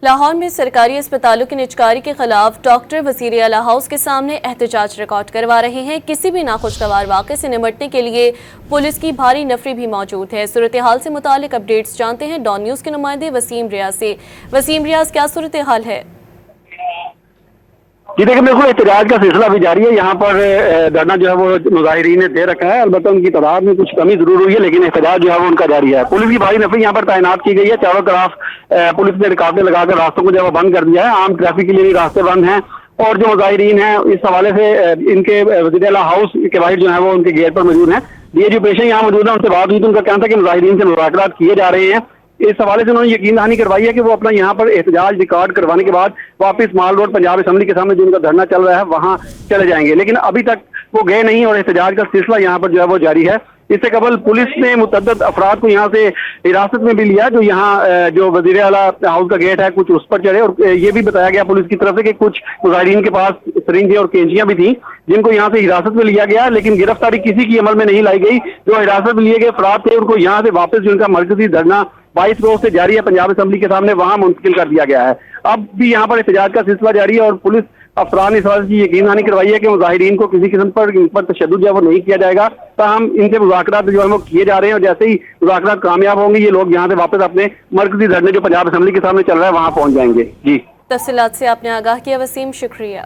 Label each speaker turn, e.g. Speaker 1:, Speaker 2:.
Speaker 1: لاہور میں سرکاری اسپتالوں کی نجکاری کے خلاف ڈاکٹر وزیر اعلیٰ ہاؤس کے سامنے احتجاج ریکارڈ کروا رہے ہیں۔ کسی بھی ناخوشگوار واقعے سے نمٹنے کے لیے پولیس کی بھاری نفری بھی موجود ہے۔ صورتحال سے متعلق اپڈیٹس جانتے ہیں ڈان نیوز کے نمائندے وسیم ریاض سے۔ وسیم ریاض، کیا صورتحال ہے؟
Speaker 2: جی دیکھیں، بالکل احتجاج کا سلسلہ بھی جاری ہے۔ یہاں پر دھرنا جو ہے وہ مظاہرین نے دے رکھا ہے، البتہ ان کی تعداد میں کچھ کمی ضرور ہوئی ہے، لیکن احتجاج جو ہے وہ ان کا جاری ہے۔ پولیس کی بھاری نفری یہاں پر تعینات کی گئی ہے، چاروں طرف پولیس نے رکاوٹیں لگا کر راستوں کو جو ہے وہ بند کر دیا ہے۔ عام ٹریفک کے لیے بھی راستے بند ہیں، اور جو مظاہرین ہیں اس حوالے سے ان کے وزیر اعلیٰ ہاؤس کے باہر جو ہے وہ ان کے گیٹ پر موجود ہیں۔ یہ جو پیشنٹ یہاں موجود ہیں ان سے بات ہوئی تو ان کا کہنا تھا کہ مظاہرین سے مذاکرات کیے جا رہے ہیں۔ اس حوالے سے انہوں نے یقین دہانی کروائی ہے کہ وہ اپنا یہاں پر احتجاج ریکارڈ کروانے کے بعد واپس مال روڈ پنجاب اسمبلی کے سامنے جو ان کا دھرنا چل رہا ہے وہاں چلے جائیں گے، لیکن ابھی تک وہ گئے نہیں اور احتجاج کا سلسلہ یہاں پر جو ہے وہ جاری ہے۔ اس سے قبل پولیس نے متعدد افراد کو یہاں سے حراست میں بھی لیا، جو یہاں جو وزیر اعلیٰ ہاؤس کا گیٹ ہے کچھ اس پر چڑھے، اور یہ بھی بتایا گیا پولیس کی طرف سے کہ کچھ مظاہرین کے پاس سرنجیں اور کینچیاں بھی تھیں جن کو یہاں سے حراست میں لیا گیا، لیکن گرفتاری کسی کی عمل میں نہیں لائی گئی۔ جو حراست میں لیے گئے افراد تھے ان کو یہاں سے واپس جو ان کا مرکزی دھرنا 22 روز سے جاری ہے پنجاب اسمبلی کے سامنے، وہاں منتقل کر دیا گیا ہے۔ اب بھی یہاں پر احتجاج کا سلسلہ جاری ہے، اور پولیس افسران نے اس حوالے سے یقین دہانی کروائی ہے کہ مظاہرین کو کسی قسم پر تشدد جو ہے وہ نہیں کیا جائے گا، تاہم ان سے مذاکرات جو ہے وہ کیے جا رہے ہیں، اور جیسے ہی مذاکرات کامیاب ہوں گے یہ لوگ یہاں سے واپس اپنے مرکزی دھرنے جو پنجاب اسمبلی کے سامنے چل رہا ہے وہاں پہنچ جائیں گے۔ جی،
Speaker 1: تفصیلات سے آپ نے آگاہ کیا وسیم، شکریہ۔